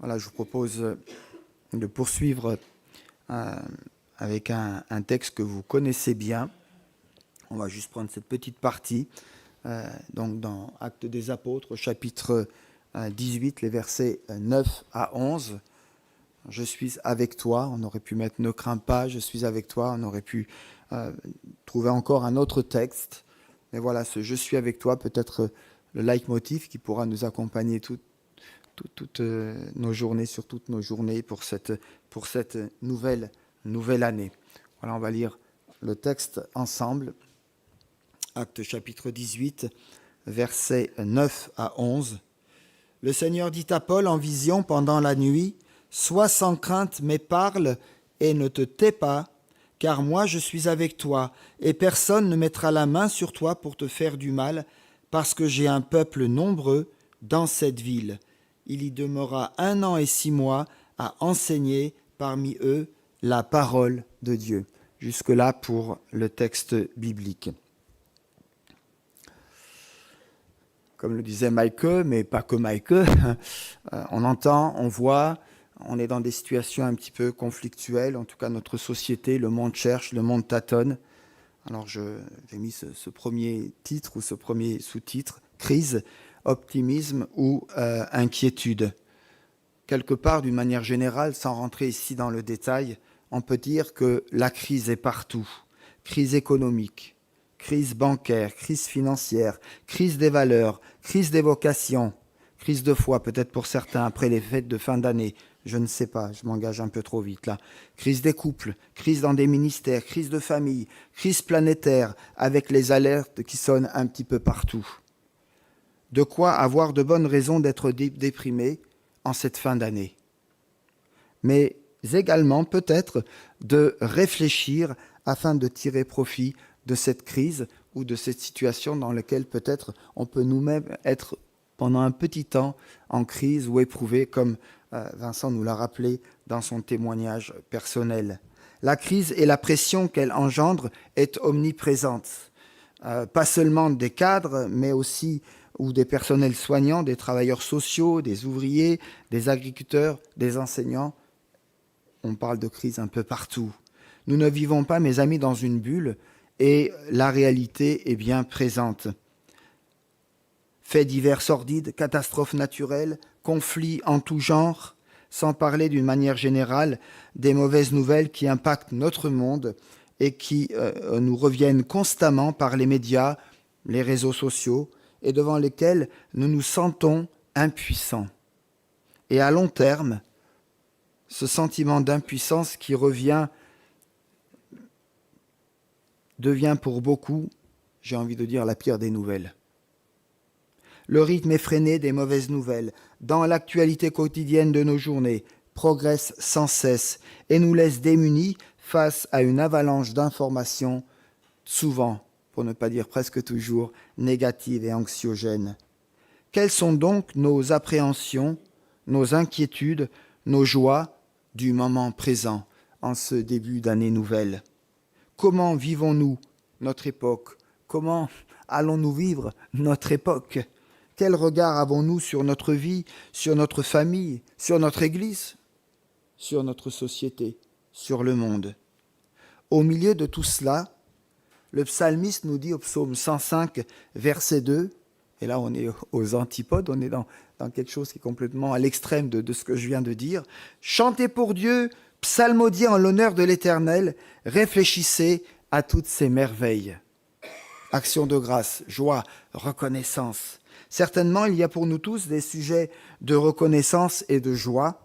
Voilà, je vous propose de poursuivre avec un texte que vous connaissez bien. On va juste prendre cette petite partie. Donc dans Actes des Apôtres, chapitre 18, les versets 9 à 11. Je suis avec toi. On aurait pu mettre ne crains pas, je suis avec toi. On aurait pu trouver encore un autre texte. Mais voilà, ce je suis avec toi peut être le leitmotiv qui pourra nous accompagner toutes nos journées, sur toutes nos journées pour cette nouvelle année. Voilà, on va lire le texte ensemble. Actes chapitre 18, versets 9 à 11. Le Seigneur dit à Paul en vision pendant la nuit, « Sois sans crainte, mais parle et ne te tais pas, car moi je suis avec toi, et personne ne mettra la main sur toi pour te faire du mal, parce que j'ai un peuple nombreux dans cette ville. Il y demeurera 1 an et 6 mois à enseigner parmi eux la parole de Dieu. » Jusque-là pour le texte biblique. Comme le disait Maike, mais pas que Maike, on entend, on voit, on est dans des situations un petit peu conflictuelles, en tout cas notre société, le monde cherche, le monde tâtonne. Alors j'ai mis ce premier titre ou ce premier sous-titre, crise, optimisme ou inquiétude. Quelque part, d'une manière générale, sans rentrer ici dans le détail, on peut dire que la crise est partout. Crise économique, crise bancaire, crise financière, crise des valeurs, crise des vocations, crise de foi, peut-être pour certains après les fêtes de fin d'année, je ne sais pas, je m'engage un peu trop vite là. Crise des couples, crise dans des ministères, crise de famille, crise planétaire, avec les alertes qui sonnent un petit peu partout. De quoi avoir de bonnes raisons d'être déprimé en cette fin d'année. Mais également peut-être de réfléchir afin de tirer profit de cette crise ou de cette situation dans laquelle peut-être on peut nous-mêmes être pendant un petit temps en crise ou éprouvé, comme Vincent nous l'a rappelé dans son témoignage personnel. La crise et la pression qu'elle engendre est omniprésente. Pas seulement des cadres, mais aussi ou des personnels soignants, des travailleurs sociaux, des ouvriers, des agriculteurs, des enseignants. On parle de crise un peu partout. Nous ne vivons pas, mes amis, dans une bulle, et la réalité est bien présente. Faits divers sordides, catastrophes naturelles, conflits en tout genre, sans parler d'une manière générale des mauvaises nouvelles qui impactent notre monde et qui nous reviennent constamment par les médias, les réseaux sociaux, et devant lesquels nous nous sentons impuissants. Et à long terme, ce sentiment d'impuissance qui devient pour beaucoup, j'ai envie de dire, la pire des nouvelles. Le rythme effréné des mauvaises nouvelles, dans l'actualité quotidienne de nos journées, progresse sans cesse et nous laisse démunis face à une avalanche d'informations, souvent, pour ne pas dire presque toujours, négatives et anxiogènes. Quelles sont donc nos appréhensions, nos inquiétudes, nos joies du moment présent en ce début d'année nouvelle? Comment vivons-nous notre époque? Comment allons-nous vivre notre époque? Quel regard avons-nous sur notre vie, sur notre famille, sur notre Église, sur notre société, sur le monde? Au milieu de tout cela, le psalmiste nous dit au psaume 105, verset 2, et là on est aux antipodes, on est dans quelque chose qui est complètement à l'extrême de ce que je viens de dire. « Chantez pour Dieu, psalmodiez en l'honneur de l'Éternel, réfléchissez à toutes ses merveilles. » Action de grâce, joie, reconnaissance. Certainement, il y a pour nous tous des sujets de reconnaissance et de joie,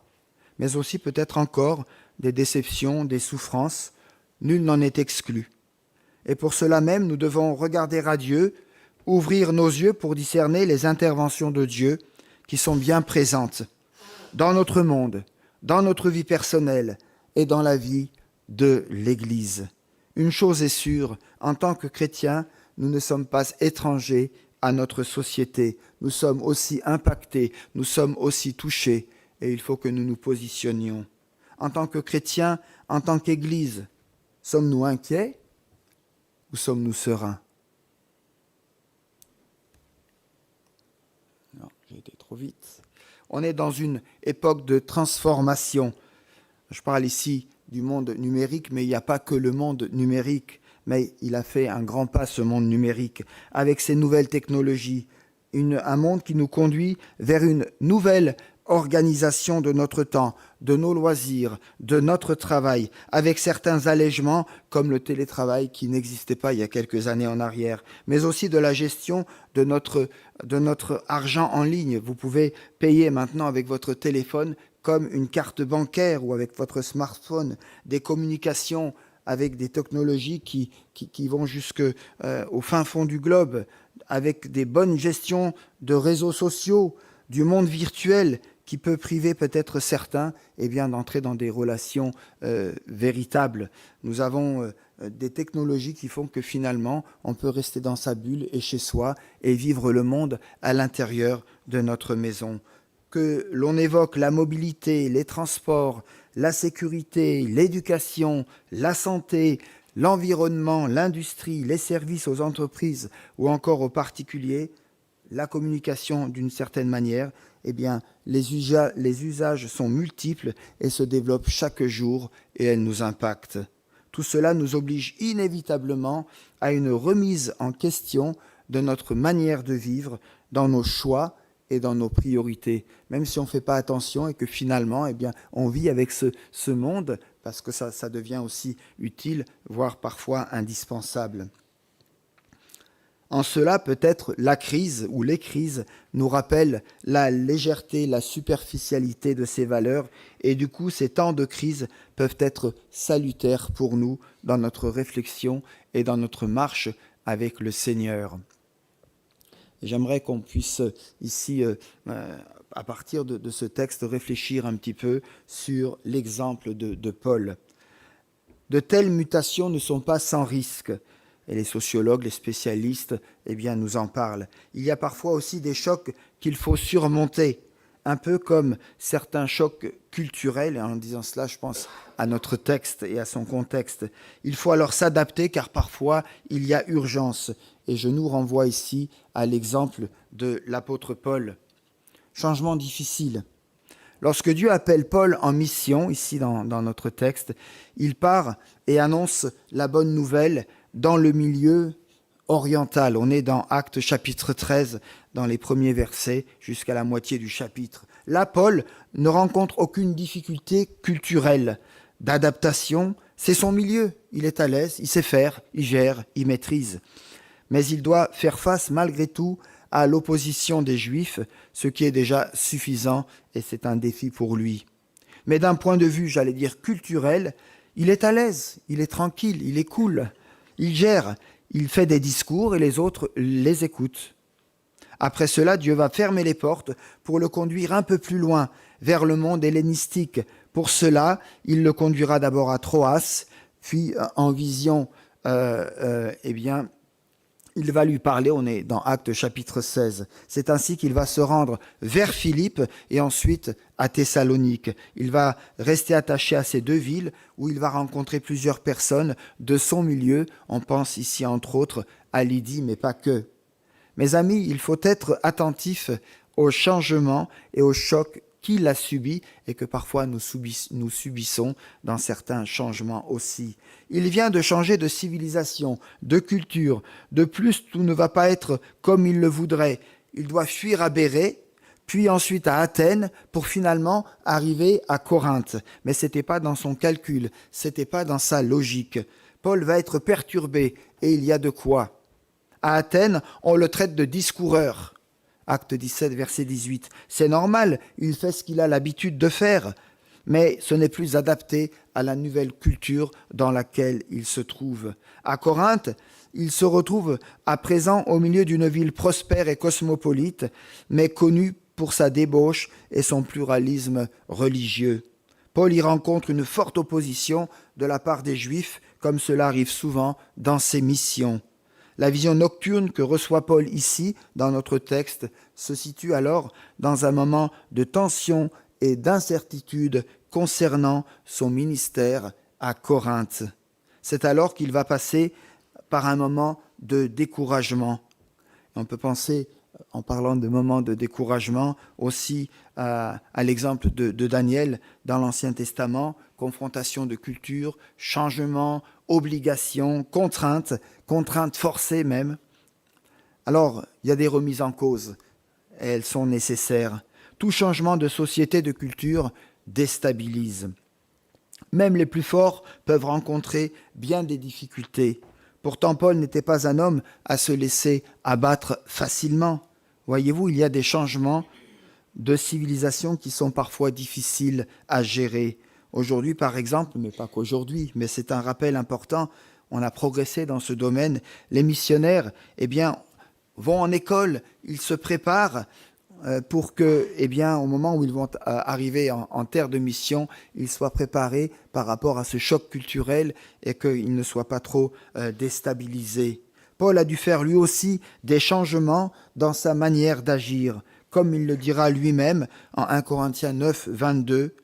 mais aussi peut-être encore des déceptions, des souffrances. Nul n'en est exclu. Et pour cela même, nous devons regarder à Dieu, ouvrir nos yeux pour discerner les interventions de Dieu qui sont bien présentes dans notre monde, dans notre vie personnelle et dans la vie de l'Église. Une chose est sûre, en tant que chrétiens, nous ne sommes pas étrangers à notre société. Nous sommes aussi impactés, nous sommes aussi touchés, et il faut que nous nous positionnions. En tant que chrétiens, en tant qu'Église, sommes-nous inquiets ou sommes-nous sereins? Non, j'ai été trop vite. On est dans une époque de transformation. Je parle ici du monde numérique, mais il n'y a pas que le monde numérique. Mais il a fait un grand pas, ce monde numérique, avec ses nouvelles technologies. Un monde qui nous conduit vers une nouvelle organisation de notre temps, de nos loisirs, de notre travail, avec certains allègements comme le télétravail qui n'existait pas il y a quelques années en arrière, mais aussi de la gestion de notre argent en ligne. Vous pouvez payer maintenant avec votre téléphone comme une carte bancaire ou avec votre smartphone, des communications avec des technologies qui vont jusqu'au fin fond du globe, avec des bonnes gestions de réseaux sociaux, du monde virtuel, qui peut priver peut-être certains d'entrer dans des relations véritables. Nous avons des technologies qui font que finalement, on peut rester dans sa bulle et chez soi et vivre le monde à l'intérieur de notre maison. Que l'on évoque la mobilité, les transports, la sécurité, l'éducation, la santé, l'environnement, l'industrie, les services aux entreprises ou encore aux particuliers, la communication d'une certaine manière, les usages sont multiples et se développent chaque jour et elles nous impactent. Tout cela nous oblige inévitablement à une remise en question de notre manière de vivre dans nos choix et dans nos priorités, même si on ne fait pas attention et que finalement, on vit avec ce monde parce que ça devient aussi utile, voire parfois indispensable. En cela, peut-être, la crise ou les crises nous rappellent la légèreté, la superficialité de ces valeurs et du coup, ces temps de crise peuvent être salutaires pour nous dans notre réflexion et dans notre marche avec le Seigneur. J'aimerais qu'on puisse ici, à partir de ce texte, réfléchir un petit peu sur l'exemple de Paul. De telles mutations ne sont pas sans risque. Et les sociologues, les spécialistes, nous en parlent. Il y a parfois aussi des chocs qu'il faut surmonter, un peu comme certains chocs culturels. Et en disant cela, je pense à notre texte et à son contexte. Il faut alors s'adapter car parfois il y a urgence. Et je nous renvoie ici à l'exemple de l'apôtre Paul. Changement difficile. Lorsque Dieu appelle Paul en mission, ici dans notre texte, il part et annonce la bonne nouvelle dans le milieu oriental. On est dans Actes chapitre 13, dans les premiers versets jusqu'à la moitié du chapitre. Là, Paul ne rencontre aucune difficulté culturelle d'adaptation. C'est son milieu. Il est à l'aise, il sait faire, il gère, il maîtrise. Mais il doit faire face malgré tout à l'opposition des Juifs, ce qui est déjà suffisant et c'est un défi pour lui. Mais d'un point de vue, culturel, il est à l'aise, il est tranquille, il est cool. Il gère, il fait des discours et les autres les écoutent. Après cela, Dieu va fermer les portes pour le conduire un peu plus loin, vers le monde hellénistique. Pour cela, il le conduira d'abord à Troas, puis en vision, il va lui parler, on est dans Actes chapitre 16. C'est ainsi qu'il va se rendre vers Philippe et ensuite à Thessalonique. Il va rester attaché à ces deux villes où il va rencontrer plusieurs personnes de son milieu. On pense ici entre autres à Lydie, mais pas que. Mes amis, il faut être attentif aux changements et aux chocs qu'il a subis et que parfois nous subissons dans certains changements aussi. Il vient de changer de civilisation, de culture. De plus, tout ne va pas être comme il le voudrait. Il doit fuir à Bérée, puis ensuite à Athènes, pour finalement arriver à Corinthe. Mais ce n'était pas dans son calcul, ce n'était pas dans sa logique. Paul va être perturbé, et il y a de quoi. À Athènes, on le traite de discoureur. Acte 17, verset 18. C'est normal, il fait ce qu'il a l'habitude de faire, mais ce n'est plus adapté à la nouvelle culture dans laquelle il se trouve. À Corinthe, il se retrouve à présent au milieu d'une ville prospère et cosmopolite, mais connue pour sa débauche et son pluralisme religieux. Paul y rencontre une forte opposition de la part des Juifs, comme cela arrive souvent dans ses missions. La vision nocturne que reçoit Paul ici, dans notre texte, se situe alors dans un moment de tension et d'incertitude concernant son ministère à Corinthe. C'est alors qu'il va passer par un moment de découragement. On peut penser en parlant de moments de découragement, aussi à l'exemple de Daniel dans l'Ancien Testament, confrontation de culture, changement, obligation, contrainte forcée même. Alors, il y a des remises en cause, et elles sont nécessaires. Tout changement de société, de culture déstabilise. Même les plus forts peuvent rencontrer bien des difficultés. Pourtant, Paul n'était pas un homme à se laisser abattre facilement. Voyez-vous, il y a des changements de civilisation qui sont parfois difficiles à gérer. Aujourd'hui, par exemple, mais pas qu'aujourd'hui, mais c'est un rappel important, on a progressé dans ce domaine. Les missionnaires, vont en école, ils se préparent pour que, au moment où ils vont arriver en terre de mission, ils soient préparés par rapport à ce choc culturel et qu'ils ne soient pas trop déstabilisés. Paul a dû faire lui aussi des changements dans sa manière d'agir. Comme il le dira lui-même en 1 Corinthiens 9, 22,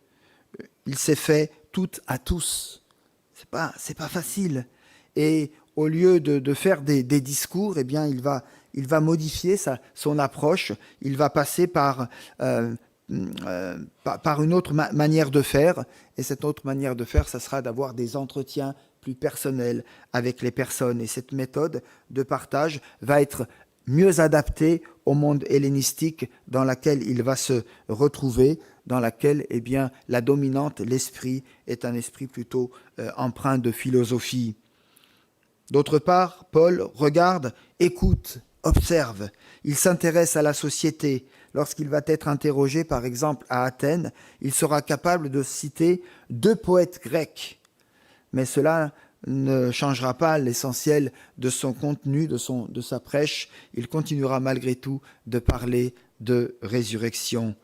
il s'est fait tout à tous. C'est pas facile. Et au lieu de faire des discours, il va modifier son approche, il va passer par une autre manière de faire. Et cette autre manière de faire, ça sera d'avoir des entretiens plus personnels avec les personnes. Et cette méthode de partage va être mieux adaptée au monde hellénistique dans laquelle il va se retrouver, dans laquelle la dominante, l'esprit, est un esprit plutôt empreint de philosophie. D'autre part, Paul regarde, écoute, observe. Il s'intéresse à la société. Lorsqu'il va être interrogé, par exemple, à Athènes, il sera capable de citer 2 poètes grecs. Mais cela ne changera pas l'essentiel de son contenu, de sa prêche. Il continuera malgré tout de parler de résurrection.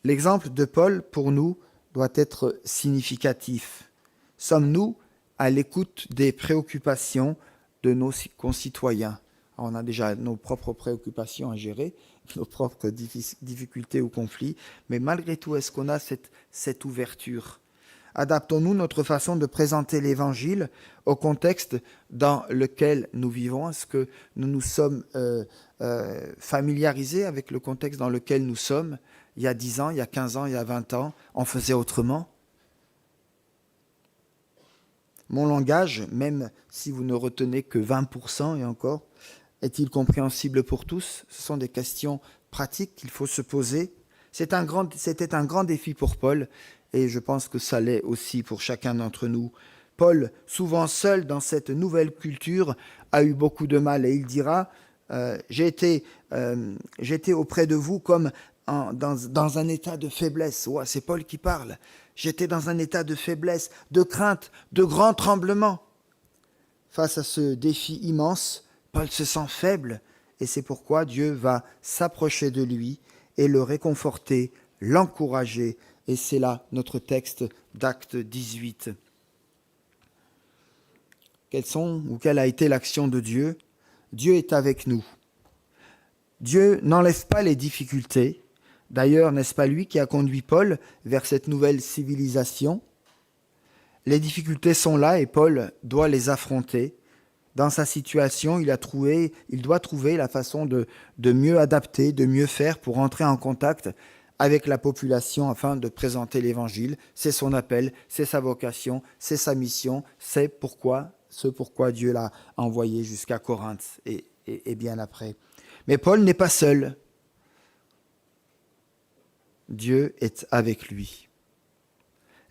L'exemple de Paul, pour nous, doit être significatif. Sommes-nous à l'écoute des préoccupations de nos concitoyens? Alors, on a déjà nos propres préoccupations à gérer, nos propres difficultés ou conflits, mais malgré tout, est-ce qu'on a cette ouverture? Adaptons-nous notre façon de présenter l'Évangile au contexte dans lequel nous vivons? Est-ce que nous nous sommes familiarisés avec le contexte dans lequel nous sommes? Il y a 10 ans, il y a 15 ans, il y a 20 ans, on faisait autrement. Mon langage, même si vous ne retenez que 20% et encore, est-il compréhensible pour tous? Ce sont des questions pratiques qu'il faut se poser. C'était un grand défi pour Paul, et je pense que ça l'est aussi pour chacun d'entre nous. Paul, souvent seul dans cette nouvelle culture, a eu beaucoup de mal, et il dira j'étais auprès de vous comme dans un état de faiblesse. Ouais, c'est Paul qui parle. J'étais dans un état de faiblesse, de crainte, de grand tremblement. Face à ce défi immense, Paul se sent faible, et c'est pourquoi Dieu va s'approcher de lui et le réconforter, l'encourager. Et c'est là notre texte d'Actes 18. Quelle a été l'action de Dieu? Dieu est avec nous. Dieu n'enlève pas les difficultés. D'ailleurs, n'est-ce pas lui qui a conduit Paul vers cette nouvelle civilisation? Les difficultés sont là et Paul doit les affronter. Dans sa situation, il doit trouver la façon de mieux adapter, de mieux faire pour entrer en contact avec la population afin de présenter l'Évangile. C'est son appel, c'est sa vocation, c'est sa mission, c'est ce pourquoi Dieu l'a envoyé jusqu'à Corinthe et bien après. Mais Paul n'est pas seul. Dieu est avec lui.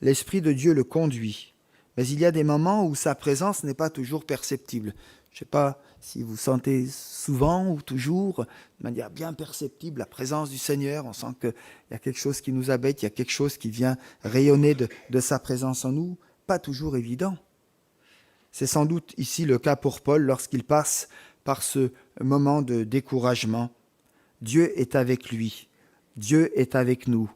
L'Esprit de Dieu le conduit. Mais il y a des moments où sa présence n'est pas toujours perceptible. Je ne sais pas si vous sentez souvent ou toujours, de manière bien perceptible, la présence du Seigneur. On sent qu'il y a quelque chose qui nous habite, il y a quelque chose qui vient rayonner de sa présence en nous. Pas toujours évident. C'est sans doute ici le cas pour Paul lorsqu'il passe par ce moment de découragement. Dieu est avec lui. Dieu est avec nous.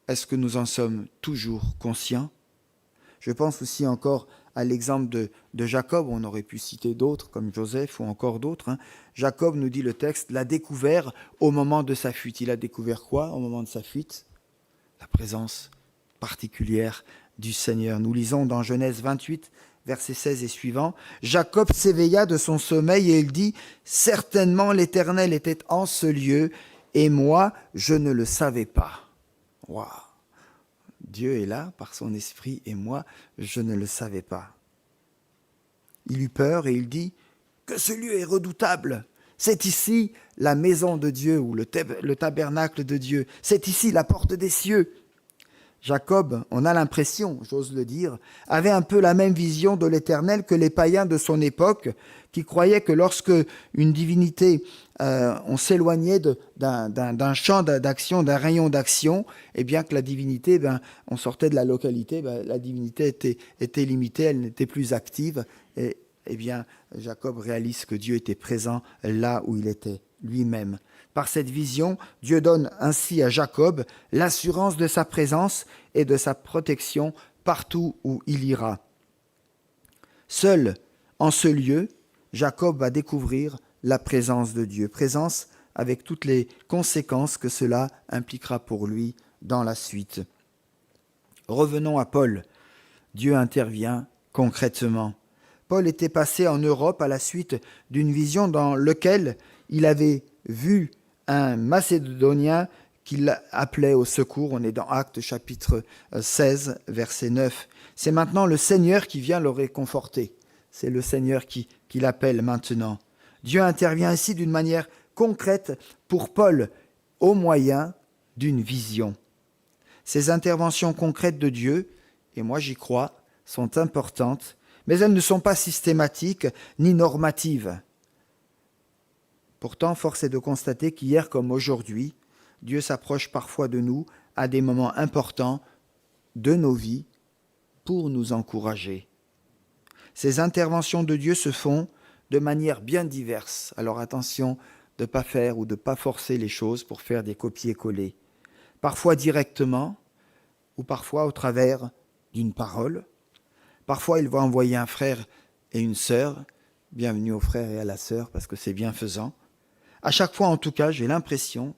Est-ce que nous en sommes toujours conscients? Je pense aussi encore à l'exemple de Jacob. On aurait pu citer d'autres, comme Joseph ou encore d'autres. Jacob, nous dit le texte, l'a découvert au moment de sa fuite. Il a découvert quoi au moment de sa fuite? La présence particulière du Seigneur. Nous lisons dans Genèse 28, versets 16 et suivants. Jacob s'éveilla de son sommeil et il dit, « Certainement l'Éternel était en ce lieu, et moi, je ne le savais pas. » Waouh! Dieu est là par son esprit, et moi, je ne le savais pas. Il eut peur et il dit, « Que ce lieu est redoutable! C'est ici la maison de Dieu, ou le tabernacle de Dieu. C'est ici la porte des cieux. » Jacob, on a l'impression, j'ose le dire, avait un peu la même vision de l'Éternel que les païens de son époque, qui croyaient que lorsque une divinité, on s'éloignait d'un champ d'action, d'un rayon d'action, et bien que la divinité, on sortait de la localité, la divinité était limitée, elle n'était plus active, et bien Jacob réalise que Dieu était présent là où il était lui-même. Par cette vision, Dieu donne ainsi à Jacob l'assurance de sa présence et de sa protection partout où il ira. Seul en ce lieu, Jacob va découvrir la présence de Dieu, présence avec toutes les conséquences que cela impliquera pour lui dans la suite. Revenons à Paul. Dieu intervient concrètement. Paul était passé en Europe à la suite d'une vision dans laquelle il avait vu un Macédonien qu'il appelait au secours. On est dans Actes chapitre 16, verset 9. C'est maintenant le Seigneur qui vient le réconforter. C'est le Seigneur qui l'appelle maintenant. Dieu intervient ici d'une manière concrète pour Paul au moyen d'une vision. Ces interventions concrètes de Dieu, et moi j'y crois, sont importantes, mais elles ne sont pas systématiques ni normatives. Pourtant, force est de constater qu'hier comme aujourd'hui, Dieu s'approche parfois de nous à des moments importants de nos vies pour nous encourager. Ces interventions de Dieu se font de manière bien diverse. Alors attention de ne pas faire ou de ne pas forcer les choses pour faire des copier-coller. Parfois directement ou parfois au travers d'une parole. Parfois, il va envoyer un frère et une sœur. Bienvenue au frère et à la sœur parce que c'est bienfaisant. À chaque fois, en tout cas, j'ai l'impression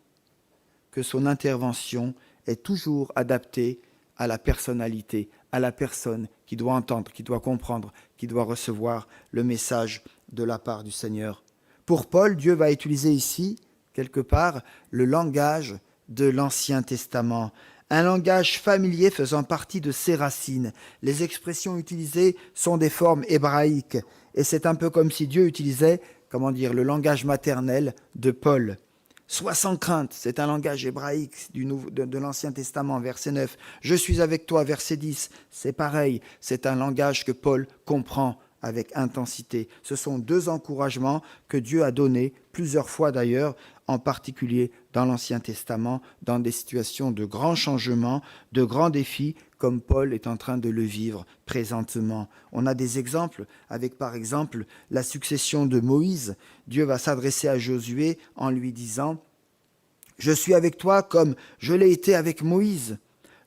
que son intervention est toujours adaptée à la personnalité, à la personne qui doit entendre, qui doit comprendre, qui doit recevoir le message de la part du Seigneur. Pour Paul, Dieu va utiliser ici, quelque part, le langage de l'Ancien Testament, un langage familier faisant partie de ses racines. Les expressions utilisées sont des formes hébraïques, et c'est un peu comme si Dieu utilisait, le langage maternel de Paul. Sois sans crainte, c'est un langage hébraïque de l'Ancien Testament, verset 9. Je suis avec toi, verset 10. C'est pareil, c'est un langage que Paul comprend avec intensité. Ce sont deux encouragements que Dieu a donnés, plusieurs fois d'ailleurs, en particulier dans l'Ancien Testament, dans des situations de grands changements, de grands défis, comme Paul est en train de le vivre présentement. On a des exemples avec, par exemple, la succession de Moïse. Dieu va s'adresser à Josué en lui disant « Je suis avec toi comme je l'ai été avec Moïse.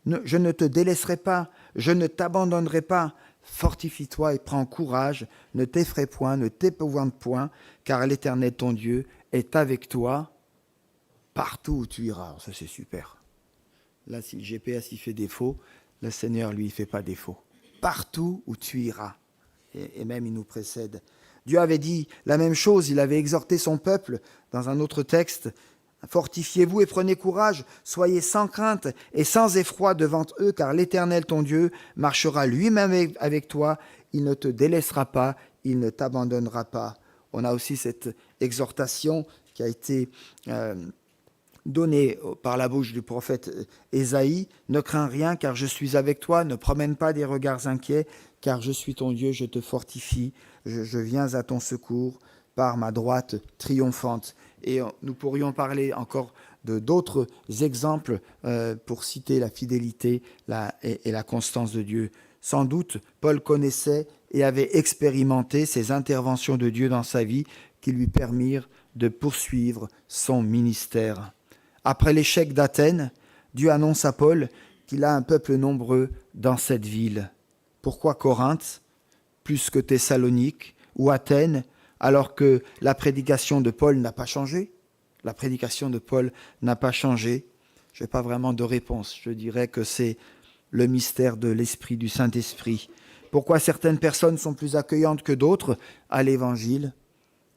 Je ne te délaisserai pas, je ne t'abandonnerai pas. Fortifie-toi et prends courage, ne t'effraie point, ne t'épouvante point, car l'Éternel ton Dieu est avec toi partout où tu iras. » Ça c'est super. Là, si le GPS il fait défaut, le Seigneur lui il fait pas défaut. Partout où tu iras. Et même il nous précède. Dieu avait dit la même chose, il avait exhorté son peuple dans un autre texte. Fortifiez-vous et prenez courage, soyez sans crainte et sans effroi devant eux, car l'Éternel ton Dieu marchera lui-même avec toi, il ne te délaissera pas, il ne t'abandonnera pas. On a aussi cette exhortation qui a été donnée par la bouche du prophète Ésaïe. Ne crains rien, car je suis avec toi, ne promène pas des regards inquiets, car je suis ton Dieu, je te fortifie, je viens à ton secours par ma droite triomphante. Et nous pourrions parler encore de d'autres exemples pour citer la fidélité et la constance de Dieu. Sans doute, Paul connaissait et avait expérimenté ces interventions de Dieu dans sa vie qui lui permirent de poursuivre son ministère. Après l'échec d'Athènes, Dieu annonce à Paul qu'il a un peuple nombreux dans cette ville. Pourquoi Corinthe, plus que Thessalonique ou Athènes, alors que la prédication de Paul n'a pas changé? La prédication de Paul n'a pas changé. Je n'ai pas vraiment de réponse. Je dirais que c'est le mystère de l'Esprit, du Saint-Esprit. Pourquoi certaines personnes sont plus accueillantes que d'autres à l'Évangile?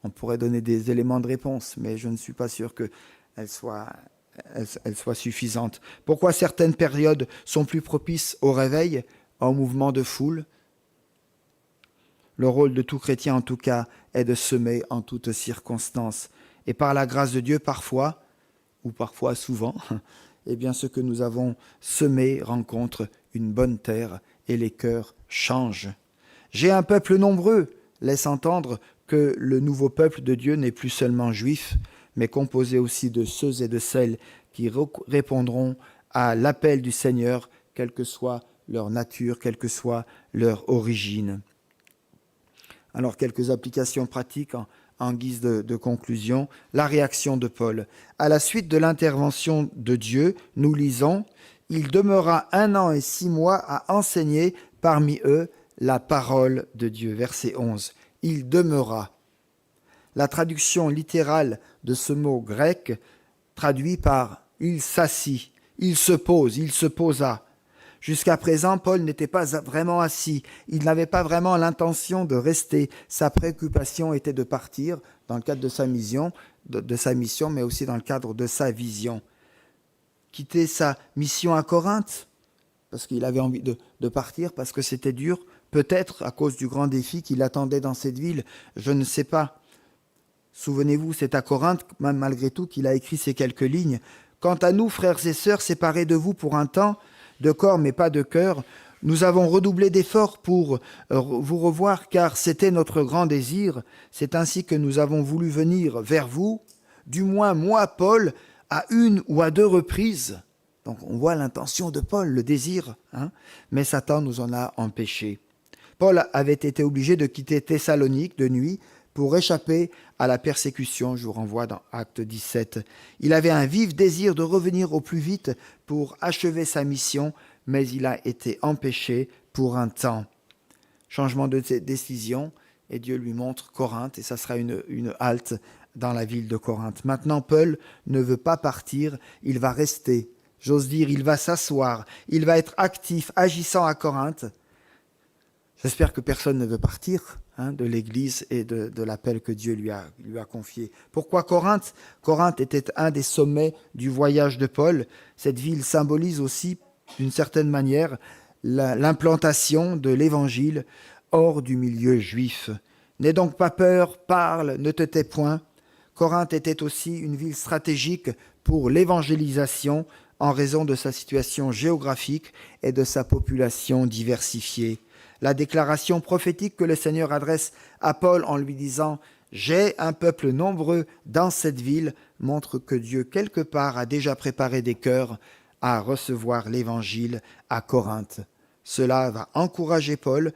On pourrait donner des éléments de réponse, mais je ne suis pas sûr qu'elles soient suffisantes. Pourquoi certaines périodes sont plus propices au réveil, au mouvement de foule? Le rôle de tout chrétien, en tout cas, est de semer en toutes circonstances. Et par la grâce de Dieu, parfois, ou parfois souvent, eh bien, ce que nous avons semé rencontre une bonne terre et les cœurs changent. J'ai un peuple nombreux laisse entendre que le nouveau peuple de Dieu n'est plus seulement juif, mais composé aussi de ceux et de celles qui répondront à l'appel du Seigneur, quelle que soit leur nature, quelle que soit leur origine. Alors, quelques applications pratiques en guise de conclusion. La réaction de Paul. À la suite de l'intervention de Dieu, nous lisons « Il demeura 1 an et 6 mois à enseigner parmi eux la parole de Dieu. » Verset 11. « Il demeura ». La traduction littérale de ce mot grec traduit par « il s'assit »,« il se pose »,« il se posa ». Jusqu'à présent, Paul n'était pas vraiment assis. Il n'avait pas vraiment l'intention de rester. Sa préoccupation était de partir dans le cadre de sa mission, mais aussi dans le cadre de sa vision. Quitter sa mission à Corinthe, parce qu'il avait envie de partir, parce que c'était dur, peut-être à cause du grand défi qui l'attendait dans cette ville, je ne sais pas. Souvenez-vous, c'est à Corinthe, même malgré tout, qu'il a écrit ces quelques lignes. « Quant à nous, frères et sœurs, séparés de vous pour un temps, de corps mais pas de cœur, nous avons redoublé d'efforts pour vous revoir, car c'était notre grand désir. C'est ainsi que nous avons voulu venir vers vous, du moins moi, Paul, à 1 ou à 2 reprises. » Donc on voit l'intention de Paul, le désir, mais Satan nous en a empêchés. Paul avait été obligé de quitter Thessalonique de nuit pour échapper à la persécution. Je vous renvoie dans Acte 17. Il avait un vif désir de revenir au plus vite pour achever sa mission, mais il a été empêché pour un temps. Changement de décision, et Dieu lui montre Corinthe, et ça sera une halte dans la ville de Corinthe. Maintenant, Paul ne veut pas partir, il va rester. J'ose dire, il va s'asseoir, il va être actif, agissant à Corinthe. J'espère que personne ne veut partir de l'Église et de l'appel que Dieu lui a confié. Pourquoi Corinthe? Corinthe était un des sommets du voyage de Paul. Cette ville symbolise aussi, d'une certaine manière, l'implantation de l'Évangile hors du milieu juif. N'aie donc pas peur, parle, ne te tais point. Corinthe était aussi une ville stratégique pour l'évangélisation en raison de sa situation géographique et de sa population diversifiée. La déclaration prophétique que le Seigneur adresse à Paul en lui disant « J'ai un peuple nombreux dans cette ville » montre que Dieu, quelque part, a déjà préparé des cœurs à recevoir l'Évangile à Corinthe. Cela va encourager Paul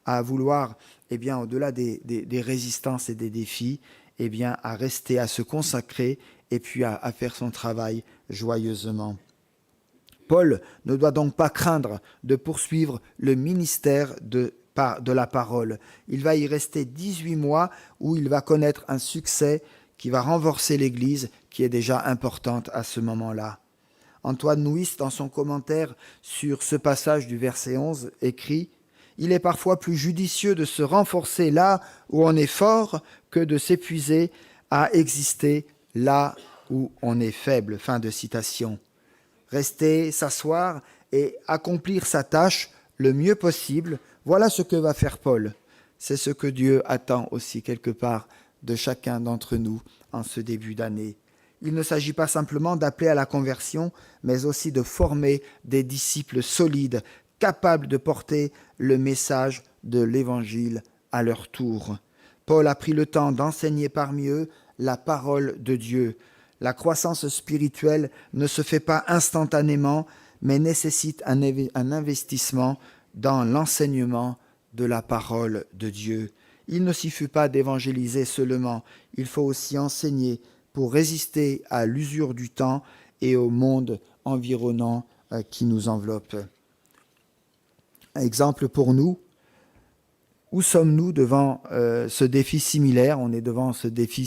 à vouloir, au-delà des résistances et des défis, à rester, à se consacrer et puis à faire son travail joyeusement. Paul ne doit donc pas craindre de poursuivre le ministère de la parole. Il va y rester 18 mois où il va connaître un succès qui va renforcer l'Église, qui est déjà importante à ce moment-là. Antoine Nuis, dans son commentaire sur ce passage du verset 11, écrit « Il est parfois plus judicieux de se renforcer là où on est fort que de s'épuiser à exister là où on est faible. » Fin de citation. Rester, s'asseoir et accomplir sa tâche le mieux possible, voilà ce que va faire Paul. C'est ce que Dieu attend aussi quelque part de chacun d'entre nous en ce début d'année. Il ne s'agit pas simplement d'appeler à la conversion, mais aussi de former des disciples solides, capables de porter le message de l'Évangile à leur tour. Paul a pris le temps d'enseigner parmi eux la parole de Dieu. La croissance spirituelle ne se fait pas instantanément, mais nécessite un investissement dans l'enseignement de la parole de Dieu. Il ne suffit pas d'évangéliser seulement, il faut aussi enseigner pour résister à l'usure du temps et au monde environnant qui nous enveloppe. Exemple pour nous, où sommes-nous devant ce défi similaire? On est devant ce défi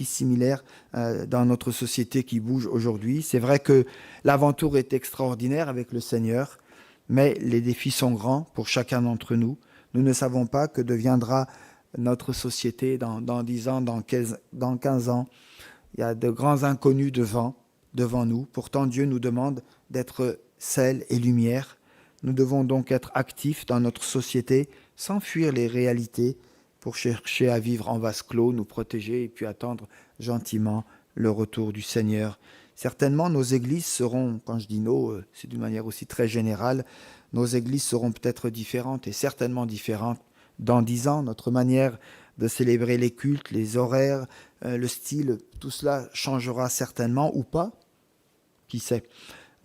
similaire dans notre société qui bouge aujourd'hui. C'est vrai que l'aventure est extraordinaire avec le Seigneur, Mais les défis sont grands pour chacun d'entre nous. Nous ne savons pas que deviendra notre société dans 10 ans, dans 15 ans. Il y a de grands inconnus devant nous. Pourtant, Dieu nous demande d'être sel et lumière. Nous devons donc être actifs dans notre société sans fuir les réalités pour chercher à vivre en vase clos, nous protéger et puis attendre gentiment le retour du Seigneur. Certainement, nos églises seront, quand je dis nos, c'est d'une manière aussi très générale, nos églises seront peut-être différentes et certainement différentes dans 10 ans. Notre manière de célébrer les cultes, les horaires, le style, tout cela changera certainement ou pas, qui sait.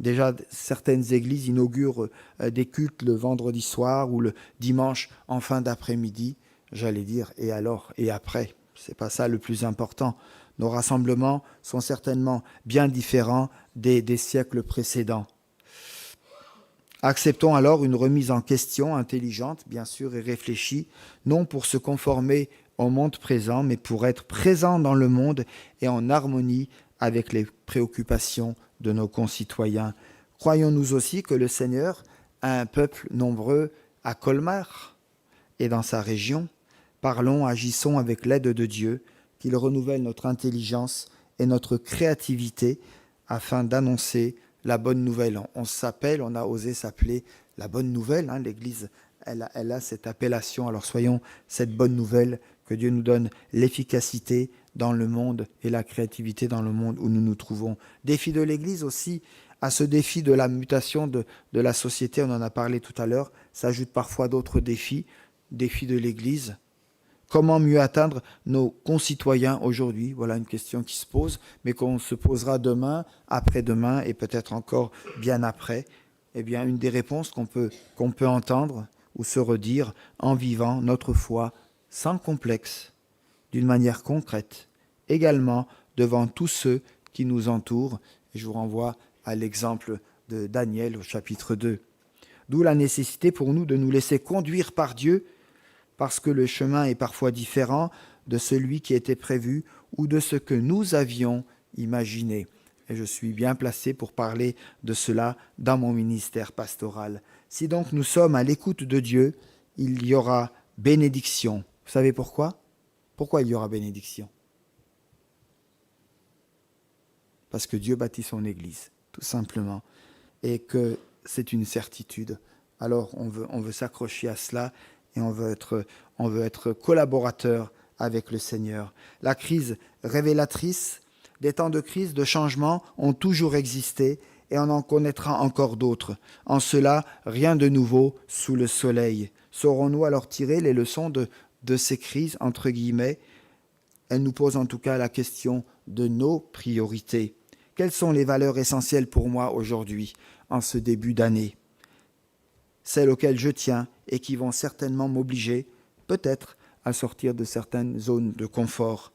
Déjà, certaines églises inaugurent des cultes le vendredi soir ou le dimanche en fin d'après-midi. J'allais dire, et alors, et après? C'est pas ça le plus important. Nos rassemblements sont certainement bien différents des siècles précédents. Acceptons alors une remise en question intelligente, bien sûr, et réfléchie, non pour se conformer au monde présent, mais pour être présent dans le monde et en harmonie avec les préoccupations de nos concitoyens. Croyons-nous aussi que le Seigneur a un peuple nombreux à Colmar et dans sa région? Parlons, agissons avec l'aide de Dieu, qu'il renouvelle notre intelligence et notre créativité afin d'annoncer la bonne nouvelle. On a osé s'appeler la bonne nouvelle. L'Église, elle a cette appellation. Alors soyons cette bonne nouvelle, que Dieu nous donne l'efficacité dans le monde et la créativité dans le monde où nous nous trouvons. Défi de l'Église aussi, à ce défi de la mutation de la société, on en a parlé tout à l'heure, s'ajoutent parfois d'autres défis, défis de l'Église. Comment mieux atteindre nos concitoyens aujourd'hui? Voilà une question qui se pose, mais qu'on se posera demain, après-demain et peut-être encore bien après. Eh bien, une des réponses qu'on peut entendre ou se redire en vivant notre foi sans complexe, d'une manière concrète, également devant tous ceux qui nous entourent. Et je vous renvoie à l'exemple de Daniel au chapitre 2. D'où la nécessité pour nous de nous laisser conduire par Dieu, parce que le chemin est parfois différent de celui qui était prévu ou de ce que nous avions imaginé. Et je suis bien placé pour parler de cela dans mon ministère pastoral. Si donc nous sommes à l'écoute de Dieu, il y aura bénédiction. Vous savez pourquoi? Pourquoi il y aura bénédiction? Parce que Dieu bâtit son Église, tout simplement, et que c'est une certitude. Alors on veut s'accrocher à cela et on veut être collaborateur avec le Seigneur. La crise révélatrice, des temps de crise, de changement ont toujours existé et on en connaîtra encore d'autres. En cela, rien de nouveau sous le soleil. Saurons-nous alors tirer les leçons de ces crises, entre guillemets? Elles nous posent en tout cas la question de nos priorités. Quelles sont les valeurs essentielles pour moi aujourd'hui, en ce début d'année? Celles auxquelles je tiens et qui vont certainement m'obliger, peut-être, à sortir de certaines zones de confort.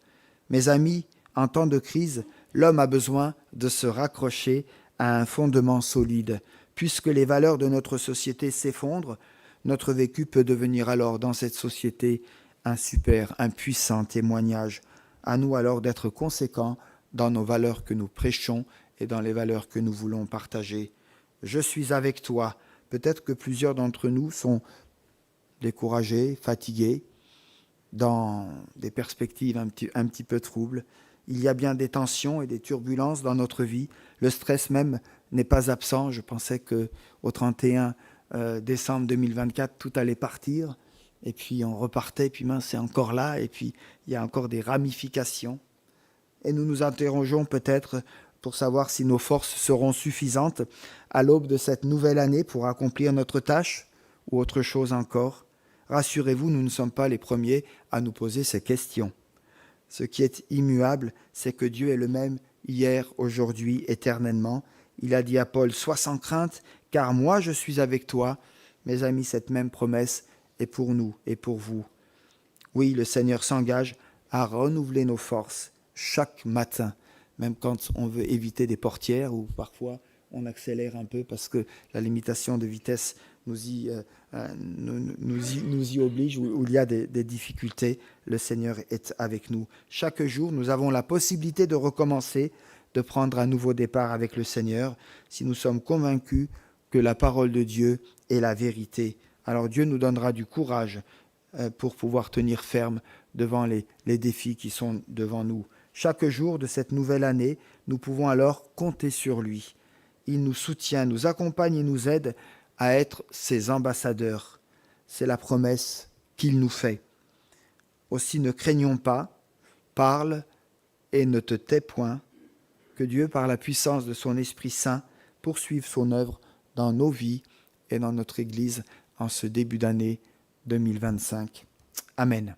Mes amis, en temps de crise, l'homme a besoin de se raccrocher à un fondement solide. Puisque les valeurs de notre société s'effondrent, notre vécu peut devenir alors dans cette société un puissant témoignage. À nous alors d'être conséquents dans nos valeurs que nous prêchons et dans les valeurs que nous voulons partager. Je suis avec toi. Peut-être que plusieurs d'entre nous sont découragés, fatigués, dans des perspectives un petit peu troubles. Il y a bien des tensions et des turbulences dans notre vie. Le stress même n'est pas absent. Je pensais qu'au 31 décembre 2024, tout allait partir. Et puis on repartait, et puis mince, c'est encore là. Et puis il y a encore des ramifications. Et nous nous interrogeons peut-être pour savoir si nos forces seront suffisantes à l'aube de cette nouvelle année pour accomplir notre tâche ou autre chose encore. Rassurez-vous, nous ne sommes pas les premiers à nous poser ces questions. Ce qui est immuable, c'est que Dieu est le même hier, aujourd'hui, éternellement. Il a dit à Paul, « Sois sans crainte, car moi je suis avec toi. » Mes amis, cette même promesse est pour nous et pour vous. Oui, le Seigneur s'engage à renouveler nos forces chaque matin, même quand on veut éviter des portières ou parfois on accélère un peu parce que la limitation de vitesse nous y oblige, où il y a des difficultés. Le Seigneur est avec nous. Chaque jour, nous avons la possibilité de recommencer, de prendre un nouveau départ avec le Seigneur. Si nous sommes convaincus que la parole de Dieu est la vérité. Alors Dieu nous donnera du courage pour pouvoir tenir ferme devant les défis qui sont devant nous. Chaque jour de cette nouvelle année, nous pouvons alors compter sur lui. Il nous soutient, nous accompagne et nous aide à être ses ambassadeurs. C'est la promesse qu'il nous fait. Aussi ne craignons pas, parle et ne te tais point, que Dieu, par la puissance de son Esprit Saint, poursuive son œuvre dans nos vies et dans notre Église en ce début d'année 2025. Amen.